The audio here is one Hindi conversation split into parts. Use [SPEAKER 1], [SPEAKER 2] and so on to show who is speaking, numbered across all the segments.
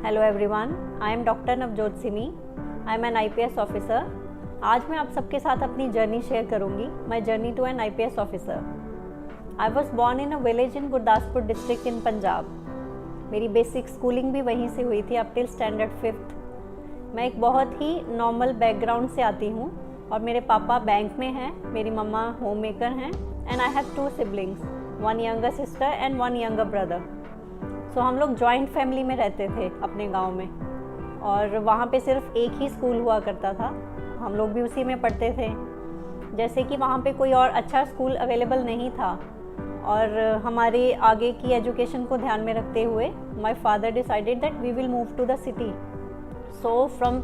[SPEAKER 1] Hello everyone, I am doctor Navjot Simi. I am an IPS officer. आज मैं आप सबके साथ अपनी जर्नी शेयर करूंगी, my journey to an IPS officer. I was born in a village in Gurdaspur district in Punjab. मेरी बेसिक स्कूलिंग भी वहीं से हुई थी अप टिल स्टैंडर्ड 5th। मैं एक बहुत ही नॉर्मल बैकग्राउंड से आती हूँ और मेरे पापा बैंक में हैं, मेरी मम्मा होम मेकर हैं and I have 2 siblings, 1 younger sister and 1 younger brother। सो हम लोग जॉइंट फैमिली में रहते थे अपने गांव में और वहाँ पे सिर्फ एक ही स्कूल हुआ करता था। हम लोग भी उसी में पढ़ते थे। जैसे कि वहाँ पे कोई और अच्छा स्कूल अवेलेबल नहीं था और हमारे आगे की एजुकेशन को ध्यान में रखते हुए my father decided that we will move to the city. So from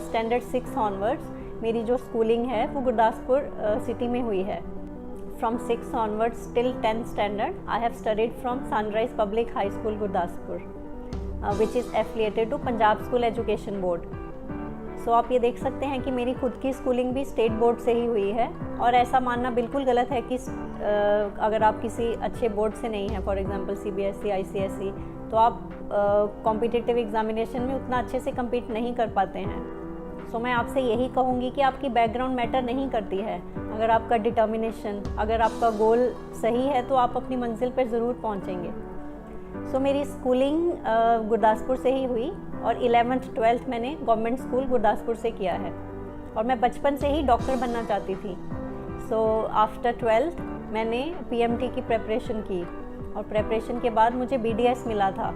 [SPEAKER 1] standard 6 onwards मेरी जो स्कूलिंग है वो गुरदासपुर सिटी में हुई है। From 6 onwards till 10th standard, I have studied from Sunrise Public High School, Gurdaspur, which is affiliated to Punjab School Education Board. So आप ये देख सकते हैं कि मेरी खुद की स्कूलिंग भी स्टेट बोर्ड से ही हुई है और ऐसा मानना बिल्कुल गलत है कि अगर आप किसी अच्छे बोर्ड से नहीं हैं, फॉर एग्जांपल CBSE, ICSE, तो आप कॉम्पिटिटिव एग्जामिनेशन में उतना अच्छे से कम्पीट नहीं कर पाते हैं। सो मैं आपसे यही कहूँगी कि आपकी बैकग्राउंड मैटर नहीं करती है। अगर आपका डिटर्मिनेशन, अगर आपका गोल सही है तो आप अपनी मंजिल पर ज़रूर पहुँचेंगे। सो मेरी स्कूलिंग गुरदासपुर से ही हुई और 11th 12th मैंने गवर्नमेंट स्कूल गुरदासपुर से किया है और मैं बचपन से ही डॉक्टर बनना चाहती थी। सो आफ्टर 12th मैंने PMT की प्रेपरेशन की और प्रेपरेशन के बाद मुझे BDS मिला था।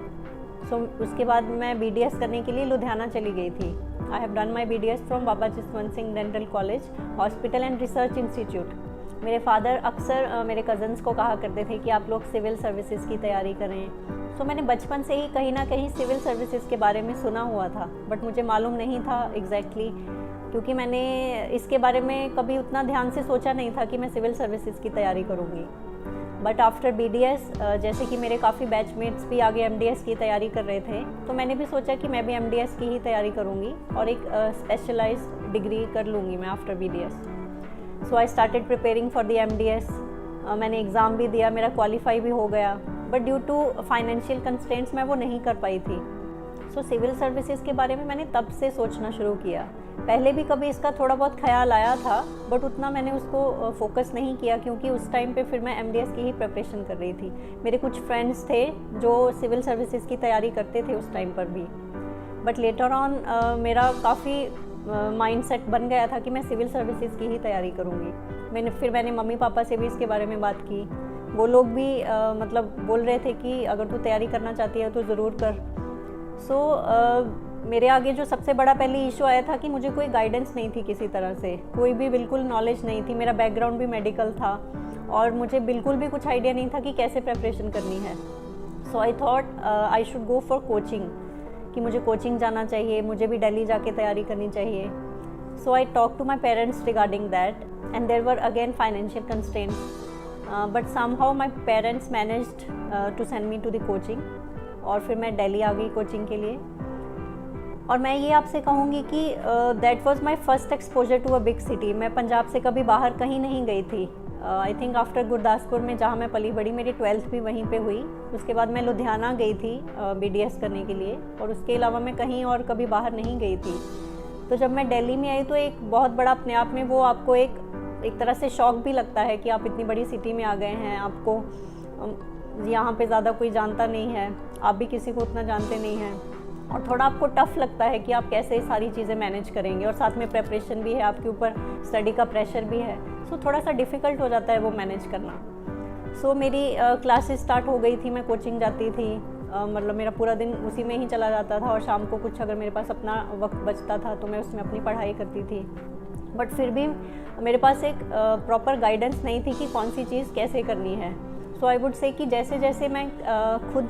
[SPEAKER 1] सो उसके बाद मैं BDS करने के लिए लुधियाना चली गई थी। I have done my BDS from Baba Jaswant Singh dental college hospital and research institute. मेरे फादर अक्सर मेरे कज़न्स को कहा करते थे कि आप लोग सिविल सर्विसेज की तैयारी करें। सो मैंने बचपन से ही कहीं ना कहीं सिविल सर्विसेज के बारे में सुना हुआ था, बट मुझे मालूम नहीं था एग्जैक्टली क्योंकि मैंने इसके बारे में कभी उतना ध्यान से सोचा नहीं था कि मैं सिविल सर्विसेज की तैयारी करूँगी। बट आफ्टर BDS जैसे कि मेरे काफ़ी बैचमेट्स भी आगे MDS की तैयारी कर रहे थे, तो मैंने भी सोचा कि मैं भी MDS की ही तैयारी करूँगी और एक स्पेशलाइज्ड डिग्री कर लूँगी मैं after BDS। So I started preparing for the MDS। मैंने एग्ज़ाम भी दिया, मेरा क्वालिफाई भी हो गया, but due to financial constraints मैं वो नहीं कर पाई थी। सो सिविल सर्विसेज के बारे में मैंने तब से सोचना शुरू किया। पहले भी कभी इसका थोड़ा बहुत ख्याल आया था, बट उतना मैंने उसको फोकस नहीं किया क्योंकि उस टाइम पे फिर मैं MDS की ही प्रिपरेशन कर रही थी। मेरे कुछ फ्रेंड्स थे जो सिविल सर्विसेज की तैयारी करते थे उस टाइम पर भी, बट लेटर ऑन मेरा काफ़ी माइंडसेट बन गया था कि मैं सिविल सर्विसेज की ही तैयारी करूँगी। मैंने मम्मी पापा से भी इसके बारे में बात की। वो लोग भी मतलब बोल रहे थे कि अगर तू तैयारी करना चाहती है तो ज़रूर कर। सो मेरे आगे जो सबसे बड़ा पहले इशू आया था कि मुझे कोई गाइडेंस नहीं थी किसी तरह से, कोई भी बिल्कुल नॉलेज नहीं थी। मेरा बैकग्राउंड भी मेडिकल था और मुझे बिल्कुल भी कुछ आइडिया नहीं था कि कैसे प्रेपरेशन करनी है। So I thought I should go for coaching, कि मुझे कोचिंग जाना चाहिए, मुझे भी दिल्ली जाके तैयारी करनी चाहिए। So I talk to my parents regarding that and there were again financial constraints, but somehow my parents managed to send me to the coaching और फिर मैं दिल्ली आ गई कोचिंग के लिए। और मैं ये आपसे कहूँगी कि that was my first exposure to a big city. मैं पंजाब से कभी बाहर कहीं नहीं गई थी। आई थिंक आफ्टर गुरदासपुर में जहाँ मैं पली बड़ी, मेरी 12th भी वहीं पे हुई। उसके बाद मैं लुधियाना गई थी BDS करने के लिए और उसके अलावा मैं कहीं और कभी बाहर नहीं गई थी। तो जब मैं दिल्ली में आई तो एक बहुत बड़ा अपने आप में वो आपको एक तरह से शॉक भी लगता है कि आप इतनी बड़ी सिटी में आ गए हैं, आपको यहाँ पे ज़्यादा कोई जानता नहीं है, आप भी किसी को उतना जानते नहीं हैं और थोड़ा आपको टफ़ लगता है कि आप कैसे सारी चीज़ें मैनेज करेंगे और साथ में प्रेपरेशन भी है, आपके ऊपर स्टडी का प्रेशर भी है। सो थोड़ा सा डिफ़िकल्ट हो जाता है वो मैनेज करना। सो मेरी क्लासेस स्टार्ट हो गई थी, मैं कोचिंग जाती थी, मतलब मेरा पूरा दिन उसी में ही चला जाता था और शाम को कुछ अगर मेरे पास अपना वक्त बचता था तो मैं उसमें अपनी पढ़ाई करती थी। बट फिर भी मेरे पास एक प्रॉपर गाइडेंस नहीं थी कि कौन सी चीज़ कैसे करनी है। सो आई वुड से कि जैसे जैसे मैं खुद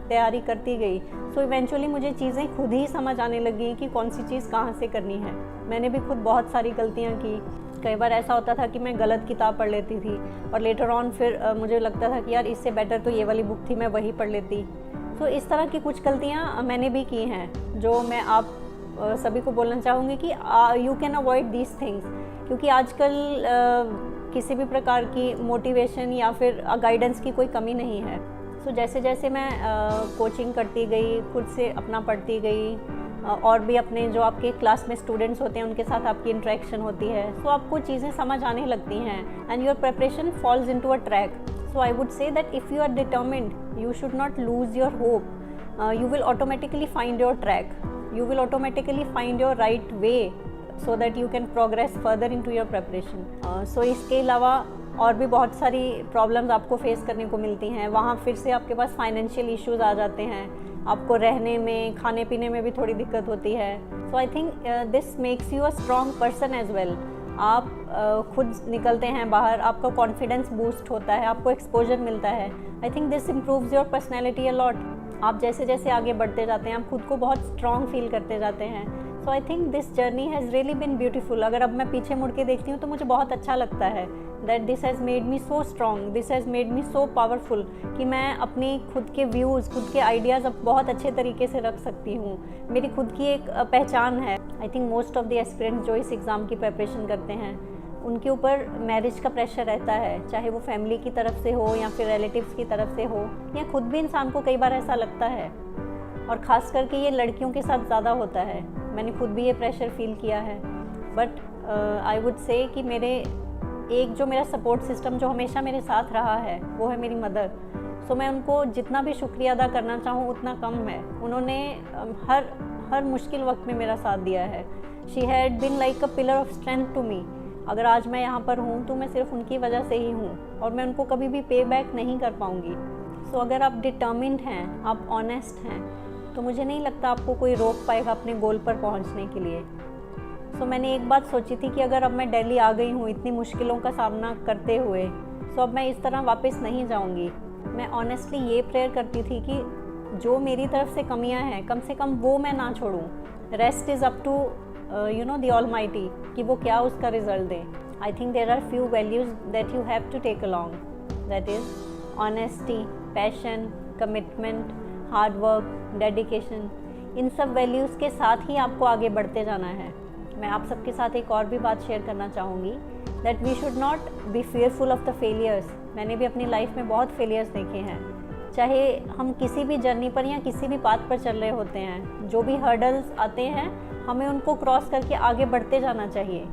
[SPEAKER 1] तैयारी करती गई सो इवेंचुअली मुझे चीज़ें खुद ही समझ आने लगी कि कौन सी चीज़ कहाँ से करनी है। मैंने भी खुद बहुत सारी गलतियाँ की। कई बार ऐसा होता था कि मैं गलत किताब पढ़ लेती थी और लेटर ऑन फिर मुझे लगता था कि यार इससे बेटर तो ये वाली बुक थी, मैं वही पढ़ लेती। सो इस तरह की कुछ गलतियाँ मैंने भी की हैं जो मैं आप सभी को बोलना चाहूँगी कि you can avoid these things, क्योंकि आजकल किसी भी प्रकार की मोटिवेशन या फिर गाइडेंस की कोई कमी नहीं है। सो जैसे जैसे मैं कोचिंग करती गई, खुद से अपना पढ़ती गई, और भी अपने जो आपके क्लास में स्टूडेंट्स होते हैं उनके साथ आपकी इंटरेक्शन होती है, सो आपको चीज़ें समझ आने लगती हैं and your preparation falls into a track. So I would say that if you are determined you should not lose your hope. You will automatically find your track, you will automatically find your right way so that you can progress further into your preparation. So इसके अलावा और भी बहुत सारी प्रॉब्लम्स आपको फेस करने को मिलती हैं. वहाँ फिर से आपके पास फाइनेंशियल इश्यूज आ जाते हैं, आपको रहने में, खाने पीने में भी थोड़ी दिक्कत होती है. So I think this makes you a strong person as well. आप खुद निकलते हैं बाहर, आपका कॉन्फिडेंस बूस्ट होता है, आपको एक्सपोजर मिलता है. आई think this improves your personality a lot. आप जैसे जैसे आगे बढ़ते जाते हैं आप खुद को बहुत स्ट्रॉन्ग फील करते जाते हैं. So I think this journey has really been beautiful. अगर अब मैं पीछे मुड़ के देखती हूँ तो मुझे बहुत अच्छा लगता है that this has made me so strong, this has made me so powerful कि मैं अपनी खुद के व्यूज़, खुद के आइडियाज़ अब बहुत अच्छे तरीके से रख सकती हूँ. मेरी खुद की एक पहचान है. I think most of the aspirants जो इस एग्ज़ाम की प्रिपरेशन करते हैं उनके ऊपर मैरिज का प्रेशर रहता है, चाहे वो फैमिली की तरफ से हो या फिर रिलेटिव्स की तरफ से हो, या खुद भी इंसान को कई बार ऐसा लगता है. और ख़ास करके ये लड़कियों के साथ ज़्यादा होता है. मैंने खुद भी ये प्रेशर फील किया है. बट आई वुड से कि मेरा सपोर्ट सिस्टम जो हमेशा मेरे साथ रहा है वो है मेरी मदर. सो मैं उनको जितना भी शुक्रिया अदा करना चाहूँ उतना कम है. उन्होंने हर मुश्किल वक्त में मेरा साथ दिया है. She had been like a pillar of strength to me. अगर आज मैं यहाँ पर हूँ तो मैं सिर्फ उनकी वजह से ही हूँ और मैं उनको कभी भी पे बैक नहीं कर पाऊँगी. सो अगर आप डिटर्मिन्ड हैं, आप ऑनेस्ट हैं, तो मुझे नहीं लगता आपको कोई रोक पाएगा अपने गोल पर पहुँचने के लिए. सो मैंने एक बात सोची थी कि अगर अब मैं दिल्ली आ गई हूँ इतनी मुश्किलों का सामना करते हुए, सो अब मैं इस तरह वापस नहीं जाऊँगी. मैं ऑनेस्टली ये प्रेयर करती थी कि जो मेरी तरफ से कमियाँ हैं कम से कम वो मैं ना छोड़ूँ. Rest is up to the almighty कि वो क्या उसका रिजल्ट दे. I think there are few values that you have to take along, that is honesty, passion, commitment, hard work, dedication. इन सब वैल्यूज़ के साथ ही आपको आगे बढ़ते जाना है. मैं आप सबके साथ एक और भी बात शेयर करना चाहूँगी that we should not be fearful of the failures. मैंने भी अपनी लाइफ में बहुत फेलियर्स देखे हैं. चाहे हम किसी भी जर्नी पर या किसी भी पाथ पर चल रहे होते हैं, जो भी हर्डल्स आते हैं हमें उनको क्रॉस करके आगे बढ़ते जाना चाहिए.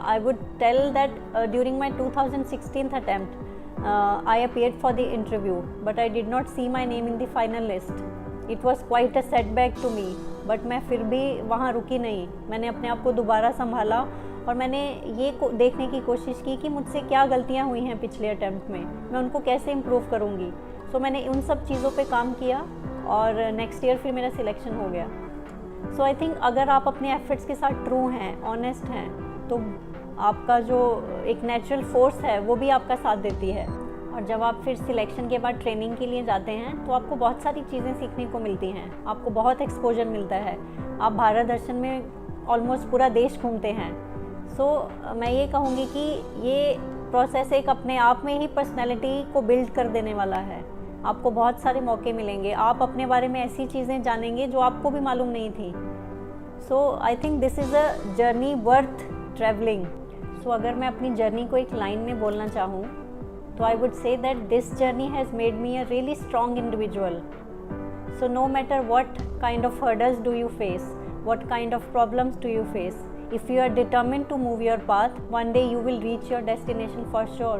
[SPEAKER 1] I would tell that during my 2016 attempt I appeared for the interview but I did not see my name in the final list. It was quite a setback to me, but मैं फिर भी वहाँ रुकी नहीं. मैंने अपने आप को दोबारा संभाला और मैंने ये देखने की कोशिश की कि मुझसे क्या गलतियाँ हुई हैं पिछले अटैम्प्ट में, मैं उनको कैसे इम्प्रूव करूँगी. सो मैंने उन सब चीज़ों पे काम किया और नेक्स्ट ईयर फिर मेरा सिलेक्शन हो गया. सो आई थिंक अगर आप अपने एफर्ट्स के साथ ट्रू हैं, ऑनेस्ट हैं, तो आपका जो एक नेचुरल फोर्स है वो भी आपका साथ देती है. और जब आप फिर सिलेक्शन के बाद ट्रेनिंग के लिए जाते हैं तो आपको बहुत सारी चीज़ें सीखने को मिलती हैं, आपको बहुत एक्सपोजर मिलता है. आप भारत दर्शन में ऑलमोस्ट पूरा देश घूमते हैं. सो मैं ये कहूँगी कि ये प्रोसेस एक अपने आप में ही पर्सनैलिटी को बिल्ड कर देने वाला है. आपको बहुत सारे मौके मिलेंगे, आप अपने बारे में ऐसी चीज़ें जानेंगे जो आपको भी मालूम नहीं थी. So I think this is a journey worth travelling. So अगर मैं अपनी जर्नी को एक लाइन में बोलना चाहूँ तो I would say that this journey has made me a really strong individual. So no matter what kind of hurdles do you face, what kind of problems do you face, if you are determined to move your path, one day you will reach your destination for sure.